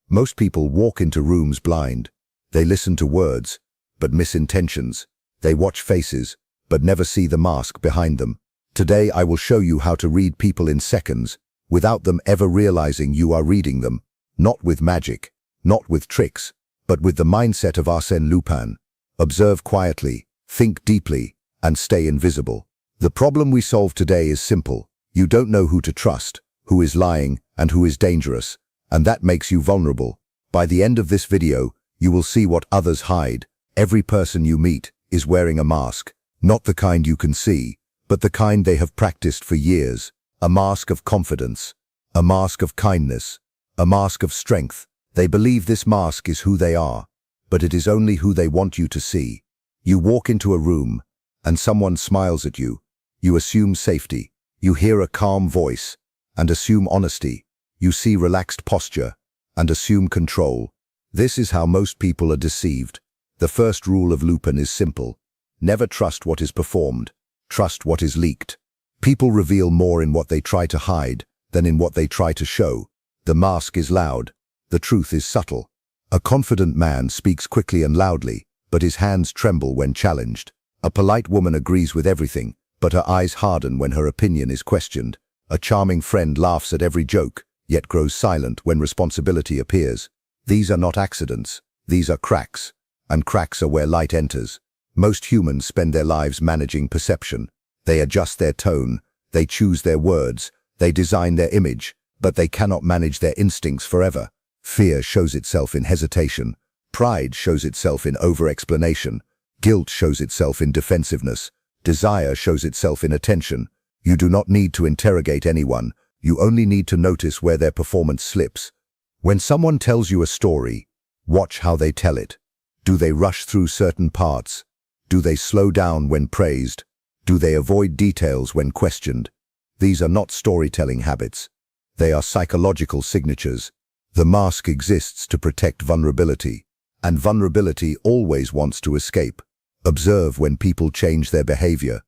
Most people walk into rooms blind. They listen to words, but miss intentions. They watch faces, but never see the mask behind them. Today I will show you how to read people in seconds, without them ever realizing you are reading them. Not with magic, not with tricks, but with the mindset of Arsène Lupin. Observe quietly, think deeply, and stay invisible. The problem we solve today is simple. You don't know who to trust, who is lying, and who is dangerous, and that makes you vulnerable. By the end of this video, you will see what others hide. Every person you meet is wearing a mask, not the kind you can see, but the kind they have practiced for years. A mask of confidence, a mask of kindness, a mask of strength. They believe this mask is who they are, but it is only who they want you to see. You walk into a room, and someone smiles at you. You assume safety. You hear a calm voice, and assume honesty. You see relaxed posture, and assume control. This is how most people are deceived. The first rule of Lupin is simple. Never trust what is performed. Trust what is leaked. People reveal more in what they try to hide than in what they try to show. The mask is loud. The truth is subtle. A confident man speaks quickly and loudly, but his hands tremble when challenged. A polite woman agrees with everything, but her eyes harden when her opinion is questioned. A charming friend laughs at every joke, yet grows silent when responsibility appears. These are not accidents. These are cracks. And cracks are where light enters. Most humans spend their lives managing perception. They adjust their tone, they choose their words, they design their image, but they cannot manage their instincts forever. Fear shows itself in hesitation. Pride shows itself in over-explanation. Guilt shows itself in defensiveness. Desire shows itself in attention. You do not need to interrogate anyone. You only need to notice where their performance slips. When someone tells you a story, watch how they tell it. Do they rush through certain parts? Do they slow down when praised? Do they avoid details when questioned? These are not storytelling habits. They are psychological signatures. The mask exists to protect vulnerability, and vulnerability always wants to escape. Observe when people change their behavior.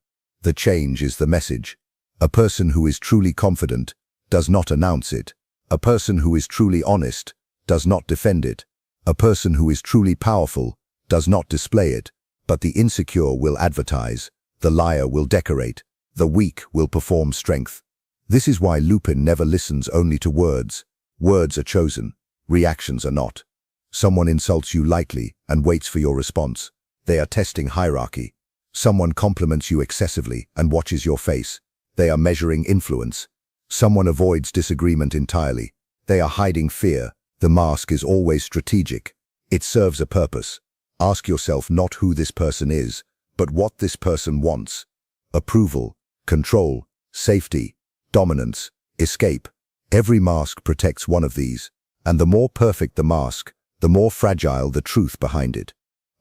The change is the message. A person who is truly confident does not announce it. A person who is truly honest does not defend it. A person who is truly powerful does not display it. But the insecure will advertise. The liar will decorate. The weak will perform strength. This is why Lupin never listens only to words. Words are chosen. Reactions are not. Someone insults you lightly and waits for your response. They are testing hierarchy. Someone compliments you excessively and watches your face. They are measuring influence. Someone avoids disagreement entirely. They are hiding fear. The mask is always strategic. It serves a purpose. Ask yourself not who this person is, but what this person wants. Approval, control, safety, dominance, escape. Every mask protects one of these, and the more perfect the mask, the more fragile the truth behind it.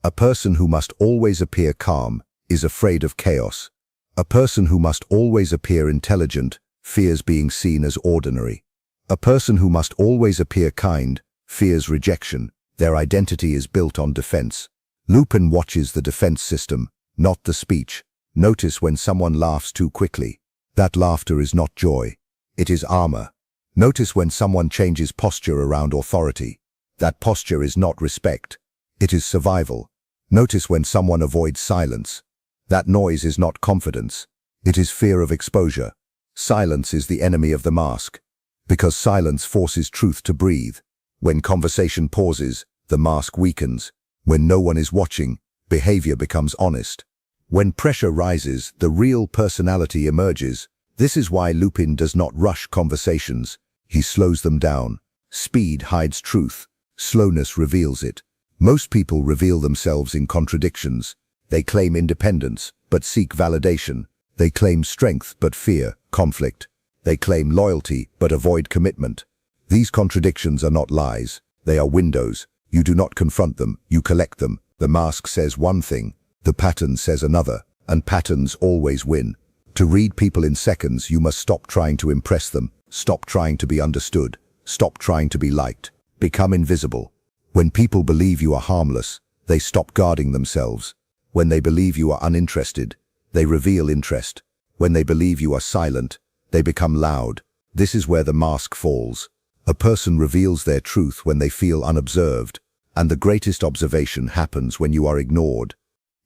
A person who must always appear calm is afraid of chaos. A person who must always appear intelligent fears being seen as ordinary. A person who must always appear kind fears rejection. Their identity is built on defense. Lupin watches the defense system, not the speech. Notice when someone laughs too quickly. That laughter is not joy. It is armor. Notice when someone changes posture around authority. That posture is not respect. It is survival. Notice when someone avoids silence. That noise is not confidence. It is fear of exposure. Silence is the enemy of the mask, because silence forces truth to breathe. When conversation pauses, the mask weakens. When no one is watching, behavior becomes honest. When pressure rises, the real personality emerges. This is why Lupin does not rush conversations. He slows them down. Speed hides truth. Slowness reveals it. Most people reveal themselves in contradictions. They claim independence, but seek validation. They claim strength, but fear conflict. They claim loyalty, but avoid commitment. These contradictions are not lies. They are windows. You do not confront them, you collect them. The mask says one thing, the pattern says another, and patterns always win. To read people in seconds, you must stop trying to impress them, stop trying to be understood, stop trying to be liked, become invisible. When people believe you are harmless, they stop guarding themselves. When they believe you are uninterested, they reveal interest. When they believe you are silent, they become loud. This is where the mask falls. A person reveals their truth when they feel unobserved, and the greatest observation happens when you are ignored.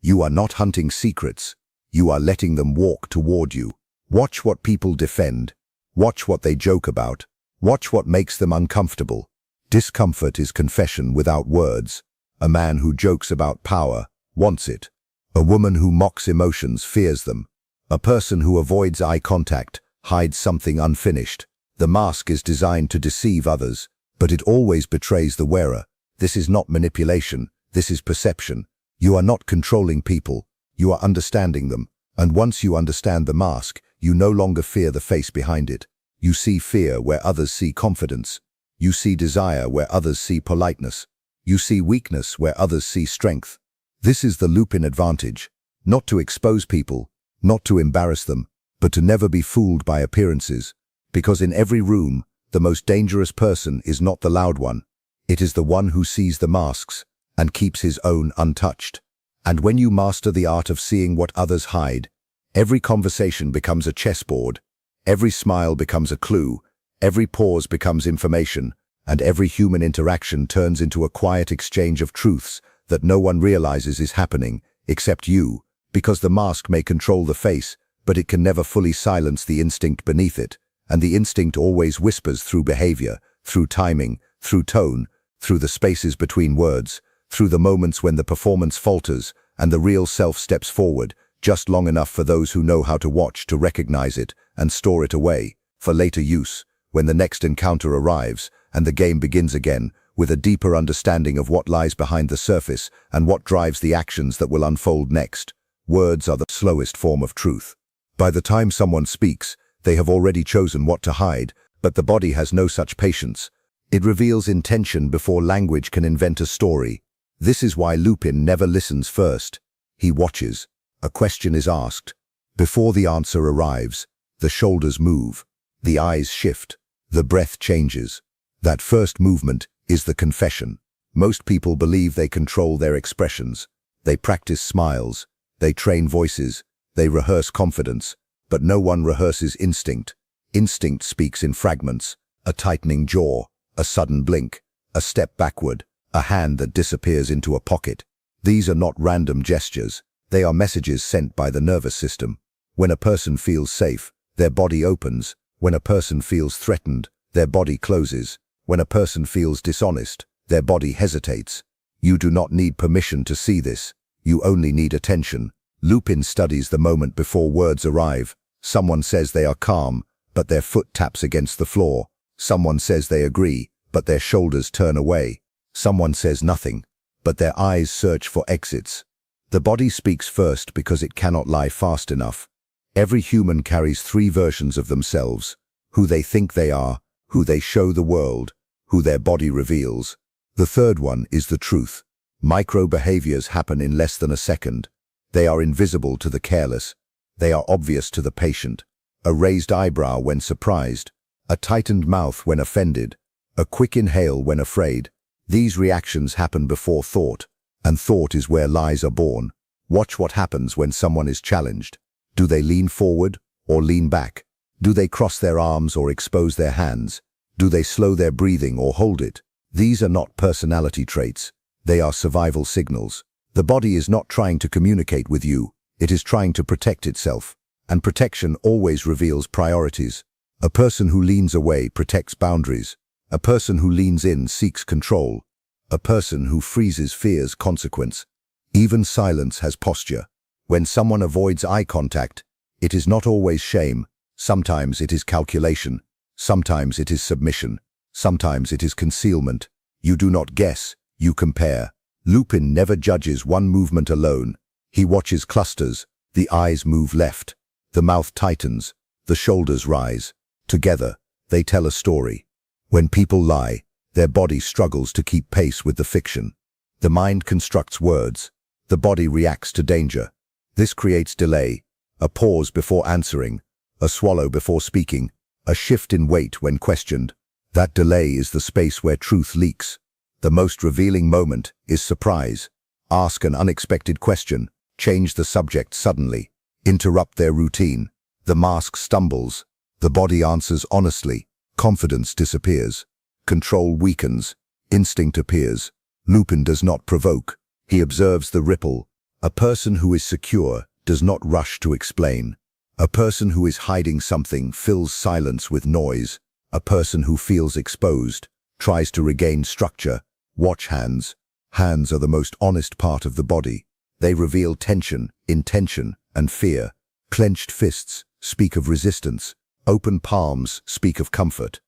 You are not hunting secrets. You are letting them walk toward you. Watch what people defend. Watch what they joke about. Watch what makes them uncomfortable. Discomfort is confession without words. A man who jokes about power wants it. A woman who mocks emotions fears them. A person who avoids eye contact hides something unfinished. The mask is designed to deceive others, but it always betrays the wearer. This is not manipulation. This is perception. You are not controlling people. You are understanding them. And once you understand the mask, you no longer fear the face behind it. You see fear where others see confidence. You see desire where others see politeness. You see weakness where others see strength. This is the Lupin advantage. Not to expose people, not to embarrass them, but to never be fooled by appearances. Because in every room, the most dangerous person is not the loud one. It is the one who sees the masks and keeps his own untouched. And when you master the art of seeing what others hide, every conversation becomes a chessboard, every smile becomes a clue, every pause becomes information, and every human interaction turns into a quiet exchange of truths that no one realizes is happening, except you, because the mask may control the face, but it can never fully silence the instinct beneath it, and the instinct always whispers through behavior, through timing, through tone, through the spaces between words, through the moments when the performance falters and the real self steps forward, just long enough for those who know how to watch to recognize it and store it away, for later use, when the next encounter arrives and the game begins again, with a deeper understanding of what lies behind the surface and what drives the actions that will unfold next. Words are the slowest form of truth. By the time someone speaks, they have already chosen what to hide, but the body has no such patience. It reveals intention before language can invent a story. This is why Lupin never listens first. He watches. A question is asked. Before the answer arrives, the shoulders move, the eyes shift, the breath changes. That first movement is the confession. Most people believe they control their expressions. They practice smiles, they train voices, they rehearse confidence, but no one rehearses instinct. Instinct speaks in fragments, a tightening jaw, a sudden blink, a step backward, a hand that disappears into a pocket. These are not random gestures. They are messages sent by the nervous system. When a person feels safe, their body opens. When a person feels threatened, their body closes. When a person feels dishonest, their body hesitates. You do not need permission to see this. You only need attention. Lupin studies the moment before words arrive. Someone says they are calm, but their foot taps against the floor. Someone says they agree, but their shoulders turn away. Someone says nothing, but their eyes search for exits. The body speaks first because it cannot lie fast enough. Every human carries three versions of themselves: who they think they are, who they show the world, who their body reveals. The third one is the truth. Micro behaviors happen in less than a second. They are invisible to the careless. They are obvious to the patient. A raised eyebrow when surprised, a tightened mouth when offended, a quick inhale when afraid. These reactions happen before thought, and thought is where lies are born. Watch what happens when someone is challenged. Do they lean forward or lean back? Do they cross their arms or expose their hands? Do they slow their breathing or hold it? These are not personality traits. They are survival signals. The body is not trying to communicate with you. It is trying to protect itself. And protection always reveals priorities. A person who leans away protects boundaries. A person who leans in seeks control. A person who freezes fears consequence. Even silence has posture. When someone avoids eye contact, it is not always shame. Sometimes it is calculation. Sometimes it is submission. Sometimes it is concealment. You do not guess, you compare. Lupin never judges one movement alone. He watches clusters. The eyes move left. The mouth tightens. The shoulders rise. Together, they tell a story. When people lie, their body struggles to keep pace with the fiction. The mind constructs words. The body reacts to danger. This creates delay, a pause before answering, a swallow before speaking, a shift in weight when questioned. That delay is the space where truth leaks. The most revealing moment is surprise. Ask an unexpected question, change the subject suddenly, interrupt their routine. The mask stumbles. The body answers honestly. Confidence disappears. Control weakens. Instinct appears. Lupin does not provoke. He observes the ripple. A person who is secure does not rush to explain. A person who is hiding something fills silence with noise. A person who feels exposed tries to regain structure. Watch hands. Hands are the most honest part of the body. They reveal tension, intention, and fear. Clenched fists speak of resistance. Open palms speak of comfort.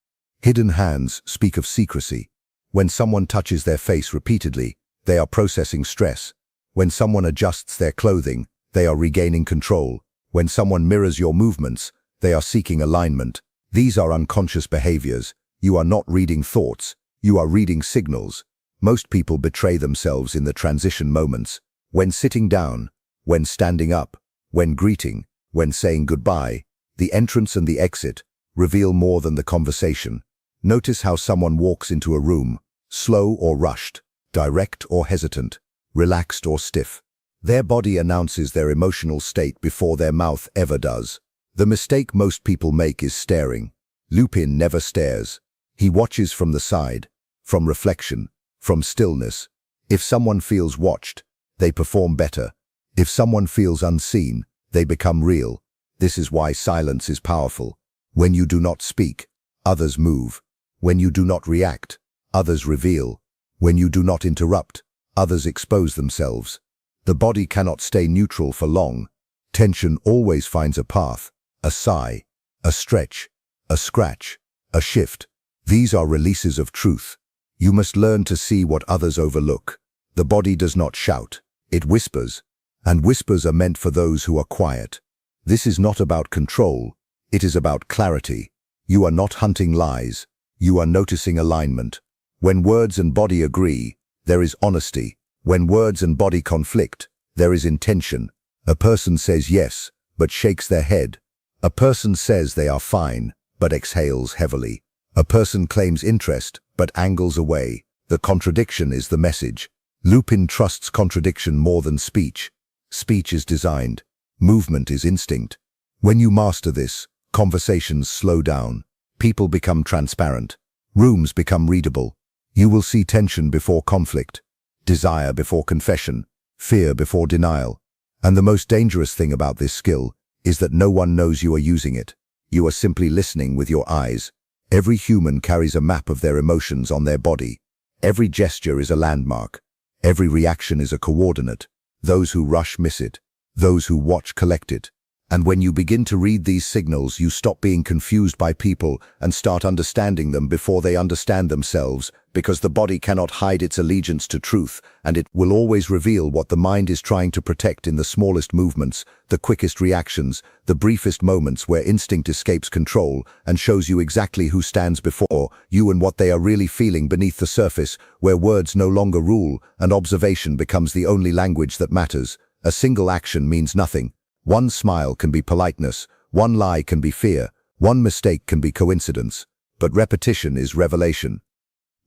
Hidden hands speak of secrecy. When someone touches their face repeatedly, they are processing stress. When someone adjusts their clothing, they are regaining control. When someone mirrors your movements, they are seeking alignment. These are unconscious behaviors. You are not reading thoughts. You are reading signals. Most people betray themselves in the transition moments. When sitting down, when standing up, when greeting, when saying goodbye, the entrance and the exit reveal more than the conversation. Notice how someone walks into a room, slow or rushed, direct or hesitant, relaxed or stiff. Their body announces their emotional state before their mouth ever does. The mistake most people make is staring. Lupin never stares. He watches from the side, from reflection, from stillness. If someone feels watched, they perform better. If someone feels unseen, they become real. This is why silence is powerful. When you do not speak, others move. When you do not react, others reveal. When you do not interrupt, others expose themselves. The body cannot stay neutral for long. Tension always finds a path, a sigh, a stretch, a scratch, a shift. These are releases of truth. You must learn to see what others overlook. The body does not shout, it whispers, and whispers are meant for those who are quiet. This is not about control, it is about clarity. You are not hunting lies, you are noticing alignment. When words and body agree, there is honesty. When words and body conflict, there is intention. A person says yes, but shakes their head. A person says they are fine, but exhales heavily. A person claims interest, but angles away. The contradiction is the message. Lupin trusts contradiction more than speech. Speech is designed. Movement is instinct. When you master this, conversations slow down. People become transparent. Rooms become readable. You will see tension before conflict, desire before confession, fear before denial. And the most dangerous thing about this skill is that no one knows you are using it. You are simply listening with your eyes. Every human carries a map of their emotions on their body. Every gesture is a landmark. Every reaction is a coordinate. Those who rush miss it. Those who watch collect it. And when you begin to read these signals, you stop being confused by people and start understanding them before they understand themselves, because the body cannot hide its allegiance to truth, and it will always reveal what the mind is trying to protect in the smallest movements, the quickest reactions, the briefest moments where instinct escapes control and shows you exactly who stands before you and what they are really feeling beneath the surface, where words no longer rule and observation becomes the only language that matters. A single action means nothing. One smile can be politeness, one lie can be fear, one mistake can be coincidence, but repetition is revelation.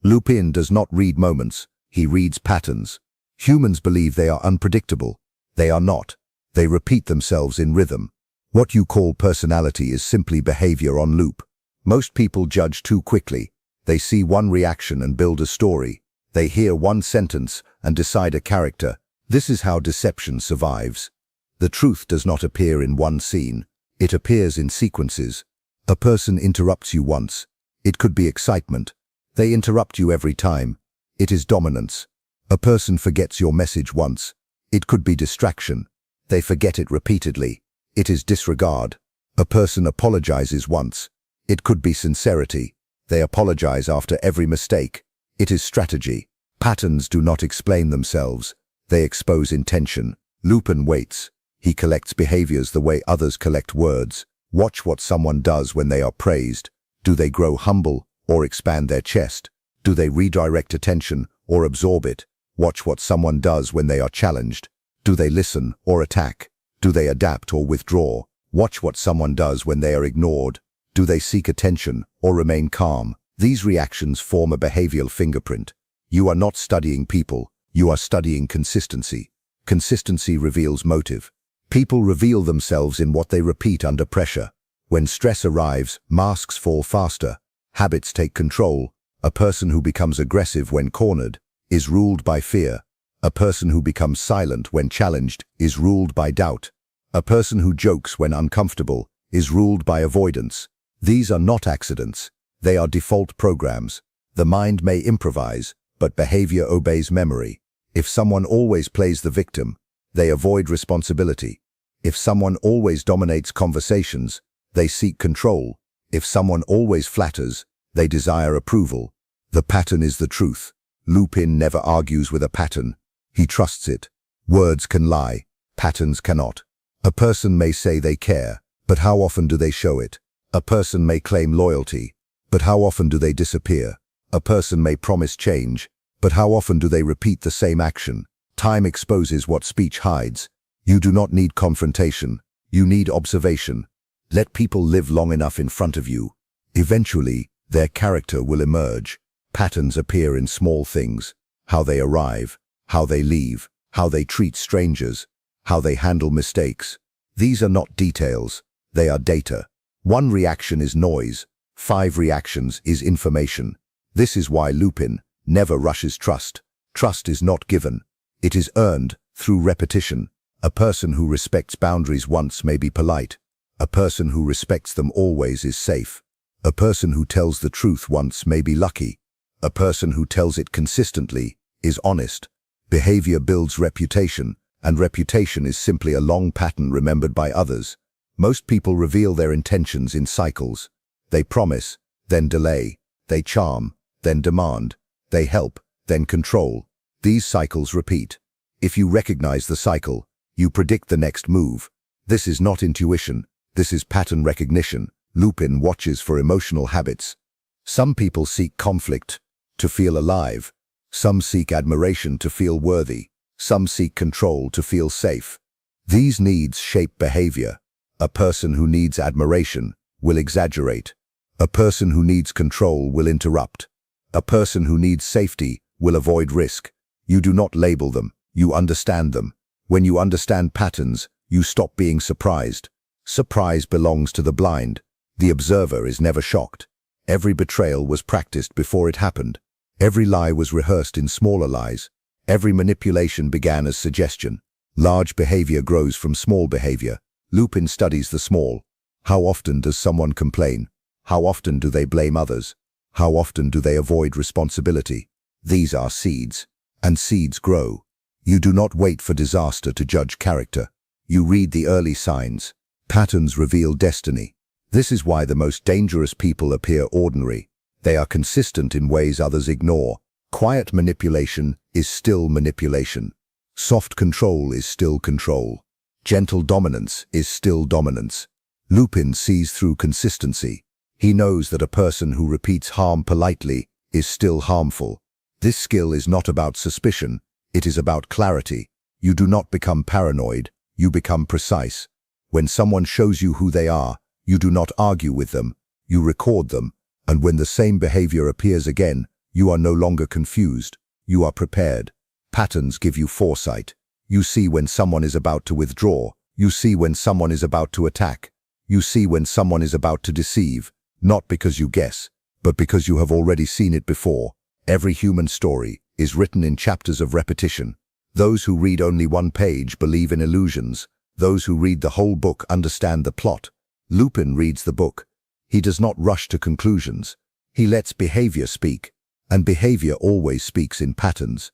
Lupin does not read moments, he reads patterns. Humans believe they are unpredictable. They are not. They repeat themselves in rhythm. What you call personality is simply behavior on loop. Most people judge too quickly. They see one reaction and build a story. They hear one sentence and decide a character. This is how deception survives. The truth does not appear in one scene. It appears in sequences. A person interrupts you once. It could be excitement. They interrupt you every time. It is dominance. A person forgets your message once. It could be distraction. They forget it repeatedly. It is disregard. A person apologizes once. It could be sincerity. They apologize after every mistake. It is strategy. Patterns do not explain themselves. They expose intention. Lupin waits. He collects behaviors the way others collect words. Watch what someone does when they are praised. Do they grow humble or expand their chest? Do they redirect attention or absorb it? Watch what someone does when they are challenged. Do they listen or attack? Do they adapt or withdraw? Watch what someone does when they are ignored. Do they seek attention or remain calm? These reactions form a behavioral fingerprint. You are not studying people. You are studying consistency. Consistency reveals motive. People reveal themselves in what they repeat under pressure. When stress arrives, masks fall faster. Habits take control. A person who becomes aggressive when cornered is ruled by fear. A person who becomes silent when challenged is ruled by doubt. A person who jokes when uncomfortable is ruled by avoidance. These are not accidents. They are default programs. The mind may improvise, but behavior obeys memory. If someone always plays the victim, they avoid responsibility. If someone always dominates conversations, they seek control. If someone always flatters, they desire approval. The pattern is the truth. Lupin never argues with a pattern. He trusts it. Words can lie. Patterns cannot. A person may say they care, but how often do they show it? A person may claim loyalty, but how often do they disappear? A person may promise change, but how often do they repeat the same action? Time exposes what speech hides. You do not need confrontation. You need observation. Let people live long enough in front of you. Eventually, their character will emerge. Patterns appear in small things: how they arrive, how they leave, how they treat strangers, how they handle mistakes. These are not details, they are data. 1 reaction is noise, 5 reactions is information. This is why Lupin never rushes trust. Trust is not given. It is earned through repetition. A person who respects boundaries once may be polite. A person who respects them always is safe. A person who tells the truth once may be lucky. A person who tells it consistently is honest. Behavior builds reputation, and reputation is simply a long pattern remembered by others. Most people reveal their intentions in cycles. They promise, then delay. They charm, then demand. They help, then control. These cycles repeat. If you recognize the cycle, you predict the next move. This is not intuition. This is pattern recognition. Lupin watches for emotional habits. Some people seek conflict to feel alive. Some seek admiration to feel worthy. Some seek control to feel safe. These needs shape behavior. A person who needs admiration will exaggerate. A person who needs control will interrupt. A person who needs safety will avoid risk. You do not label them, you understand them. When you understand patterns, you stop being surprised. Surprise belongs to the blind. The observer is never shocked. Every betrayal was practiced before it happened. Every lie was rehearsed in smaller lies. Every manipulation began as suggestion. Large behavior grows from small behavior. Lupin studies the small. How often does someone complain? How often do they blame others? How often do they avoid responsibility? These are seeds, and seeds grow. You do not wait for disaster to judge character. You read the early signs. Patterns reveal destiny. This is why the most dangerous people appear ordinary. They are consistent in ways others ignore. Quiet manipulation is still manipulation. Soft control is still control. Gentle dominance is still dominance. Lupin sees through consistency. He knows that a person who repeats harm politely is still harmful. This skill is not about suspicion. It is about clarity. You do not become paranoid. You become precise. When someone shows you who they are, you do not argue with them. You record them. And when the same behavior appears again, you are no longer confused. You are prepared. Patterns give you foresight. You see when someone is about to withdraw. You see when someone is about to attack. You see when someone is about to deceive, not because you guess, but because you have already seen it before. Every human story is written in chapters of repetition. Those who read only one page believe in illusions. Those who read the whole book understand the plot. Lupin reads the book. He does not rush to conclusions. He lets behavior speak, and behavior always speaks in patterns.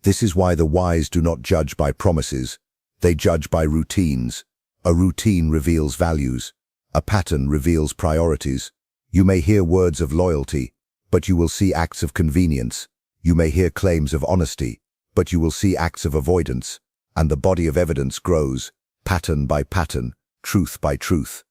This is why the wise do not judge by promises. They judge by routines. A routine reveals values. A pattern reveals priorities. You may hear words of loyalty, but you will see acts of convenience. You may hear claims of honesty, but you will see acts of avoidance. And the body of evidence grows, pattern by pattern, truth by truth,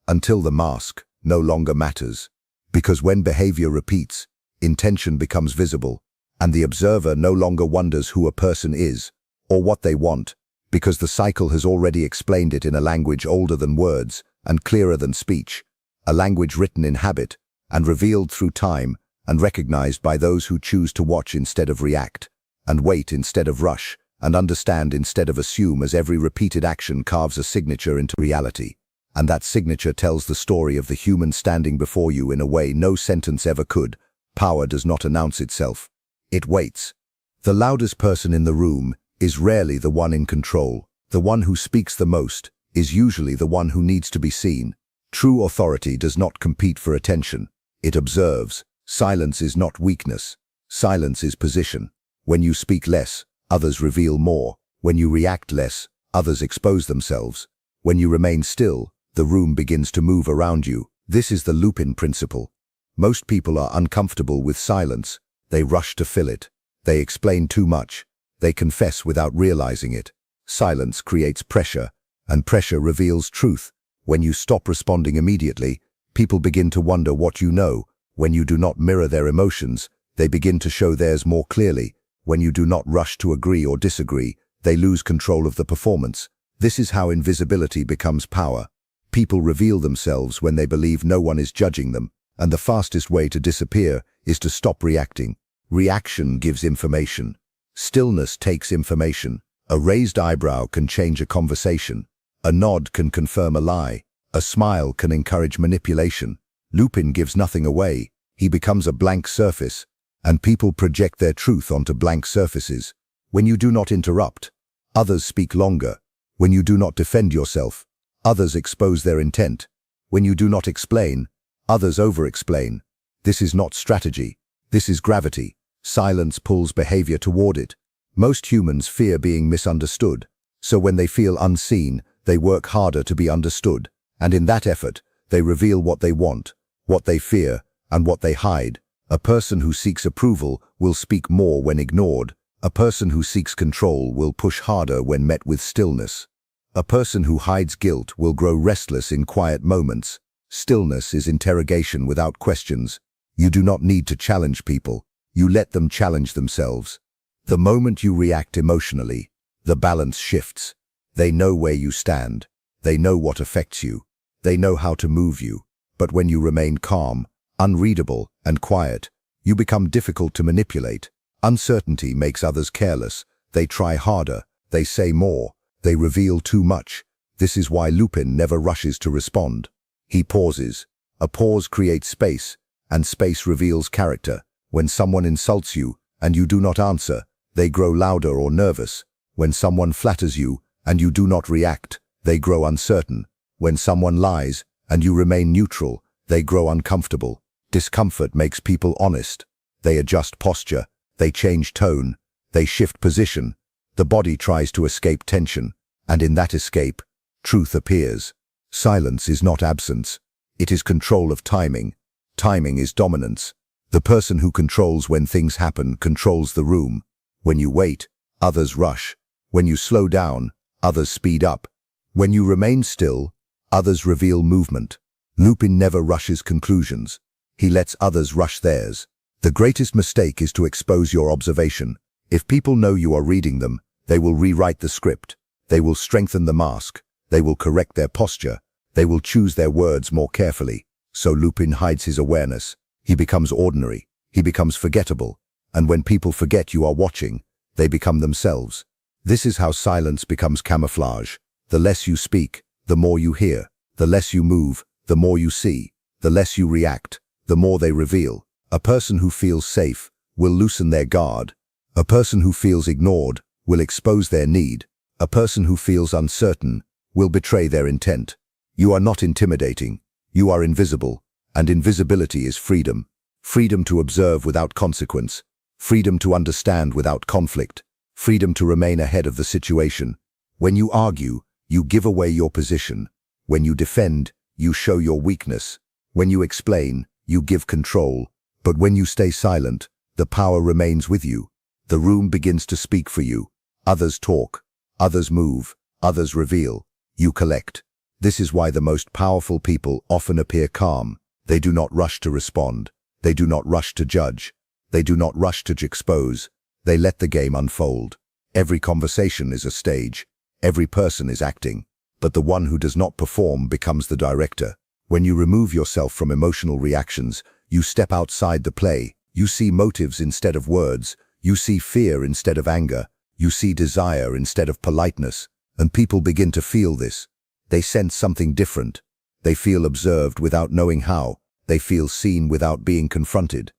until the mask no longer matters. Because when behavior repeats, intention becomes visible, and the observer no longer wonders who a person is or what they want, because the cycle has already explained it in a language older than words and clearer than speech, a language written in habit and revealed through time and recognized by those who choose to watch instead of react, and wait instead of rush, and understand instead of assume, as every repeated action carves a signature into reality. And that signature tells the story of the human standing before you in a way no sentence ever could. Power does not announce itself. It waits. The loudest person in the room is rarely the one in control. The one who speaks the most is usually the one who needs to be seen. True authority does not compete for attention. It observes. Silence is not weakness. Silence is position. When you speak less, others reveal more. When you react less, others expose themselves. When you remain still, the room begins to move around you. This is the Lupin principle. Most people are uncomfortable with silence. They rush to fill it. They explain too much. They confess without realizing it. Silence creates pressure, and pressure reveals truth. When you stop responding immediately, people begin to wonder what you know. When you do not mirror their emotions, they begin to show theirs more clearly. When you do not rush to agree or disagree, they lose control of the performance. This is how invisibility becomes power. People reveal themselves when they believe no one is judging them, and the fastest way to disappear is to stop reacting. Reaction gives information. Stillness takes information. A raised eyebrow can change a conversation. A nod can confirm a lie. A smile can encourage manipulation. Lupin gives nothing away. He becomes a blank surface, and people project their truth onto blank surfaces. When you do not interrupt, others speak longer. When you do not defend yourself, others expose their intent. When you do not explain, others over-explain. This is not strategy. This is gravity. Silence pulls behavior toward it. Most humans fear being misunderstood, so when they feel unseen, they work harder to be understood, and in that effort, they reveal what they want, what they fear, and what they hide. A person who seeks approval will speak more when ignored. A person who seeks control will push harder when met with stillness. A person who hides guilt will grow restless in quiet moments. Stillness is interrogation without questions. You do not need to challenge people. You let them challenge themselves. The moment you react emotionally, the balance shifts. They know where you stand. They know what affects you. They know how to move you. But when you remain calm, unreadable, and quiet, you become difficult to manipulate. Uncertainty makes others careless. They try harder. They say more. They reveal too much. This is why Lupin never rushes to respond. He pauses. A pause creates space, and space reveals character. When someone insults you, and you do not answer, they grow louder or nervous. When someone flatters you, and you do not react, they grow uncertain. When someone lies, and you remain neutral, they grow uncomfortable. Discomfort makes people honest. They adjust posture. They change tone. They shift position. The body tries to escape tension, and in that escape, truth appears. Silence is not absence. It is control of timing. Timing is dominance. The person who controls when things happen controls the room. When you wait, others rush. When you slow down, others speed up. When you remain still, others reveal movement. Lupin never rushes conclusions. He lets others rush theirs. The greatest mistake is to expose your observation. If people know you are reading them, they will rewrite the script. They will strengthen the mask. They will correct their posture. They will choose their words more carefully. So Lupin hides his awareness. He becomes ordinary. He becomes forgettable. And when people forget you are watching, they become themselves. This is how silence becomes camouflage. The less you speak, the more you hear. The less you move, the more you see. The less you react, the more they reveal. A person who feels safe will loosen their guard. A person who feels ignored will expose their need. A person who feels uncertain will betray their intent. You are not intimidating. You are invisible, and invisibility is freedom. Freedom to observe without consequence. Freedom to understand without conflict. Freedom to remain ahead of the situation. When you argue, you give away your position. When you defend, you show your weakness. When you explain, you give control. But when you stay silent, the power remains with you. The room begins to speak for you. Others talk. Others move. Others reveal. You collect. This is why the most powerful people often appear calm. They do not rush to respond. They do not rush to judge. They do not rush to expose. They let the game unfold. Every conversation is a stage. Every person is acting. But the one who does not perform becomes the director. When you remove yourself from emotional reactions, you step outside the play. You see motives instead of words. You see fear instead of anger. You see desire instead of politeness, and people begin to feel this. They sense something different. They feel observed without knowing how. They feel seen without being confronted.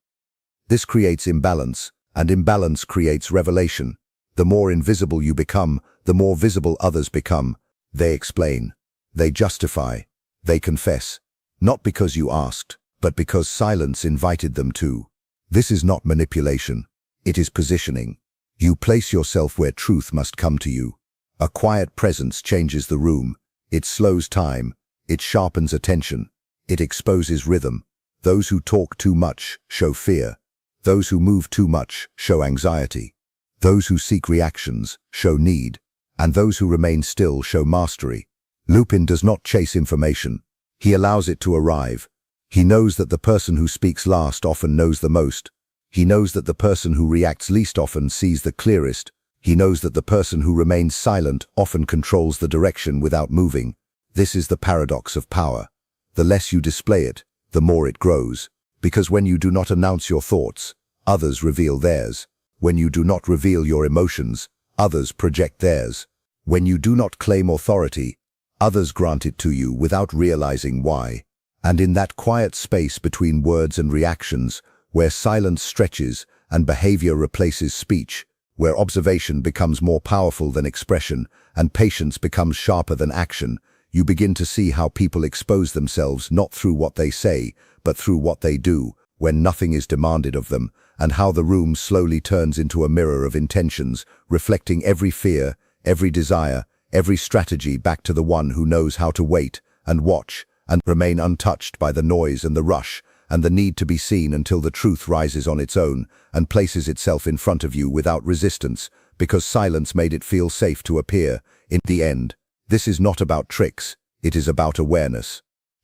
This creates imbalance, and imbalance creates revelation. The more invisible you become, the more visible others become. They explain. They justify. They confess. Not because you asked, but because silence invited them to. This is not manipulation. It is positioning. You place yourself where truth must come to you. A quiet presence changes the room. It slows time. It sharpens attention. It exposes rhythm. Those who talk too much show fear. Those who move too much show anxiety. Those who seek reactions show need. And those who remain still show mastery. Lupin does not chase information. He allows it to arrive. He knows that the person who speaks last often knows the most. He knows that the person who reacts least often sees the clearest. He knows that the person who remains silent often controls the direction without moving. This is the paradox of power. The less you display it, the more it grows. Because when you do not announce your thoughts, others reveal theirs. When you do not reveal your emotions, others project theirs. When you do not claim authority, others grant it to you without realizing why. And in that quiet space between words and reactions, where silence stretches and behavior replaces speech, where observation becomes more powerful than expression and patience becomes sharper than action, you begin to see how people expose themselves not through what they say, but through what they do, when nothing is demanded of them, and how the room slowly turns into a mirror of intentions, reflecting every fear, every desire, every strategy back to the one who knows how to wait and watch and remain untouched by the noise and the rush and the need to be seen until the truth rises on its own and places itself in front of you without resistance, because silence made it feel safe to appear. In the end, this is not about tricks, it is about awareness.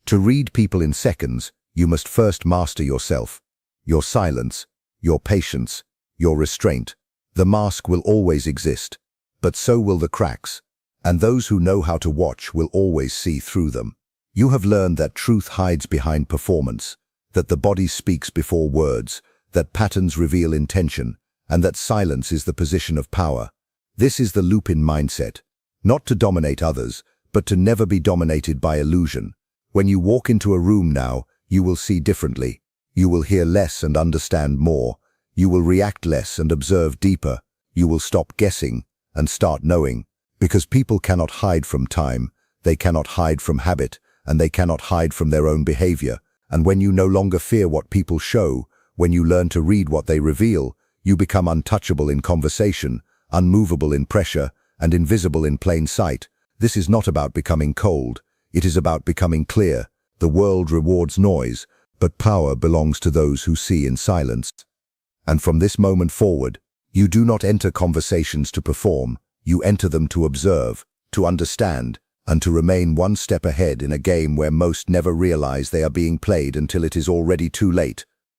To read people in seconds, you must first master yourself, your silence, your patience, your restraint. The mask will always exist, but so will the cracks, and those who know how to watch will always see through them. You have learned that truth hides behind performance, that the body speaks before words, that patterns reveal intention, and that silence is the position of power. This is the Lupin mindset, not to dominate others, but to never be dominated by illusion. When you walk into a room now, you will see differently. You will hear less and understand more. You will react less and observe deeper. You will stop guessing and start knowing. Because people cannot hide from time, they cannot hide from habit, and they cannot hide from their own behavior. And when you no longer fear what people show, when you learn to read what they reveal, you become untouchable in conversation, unmovable in pressure, and invisible in plain sight. This is not about becoming cold. It is about becoming clear. The world rewards noise, but power belongs to those who see in silence. And from this moment forward, you do not enter conversations to perform. You enter them to observe, to understand, and to remain one step ahead in a game where most never realize they are being played until it is already too late.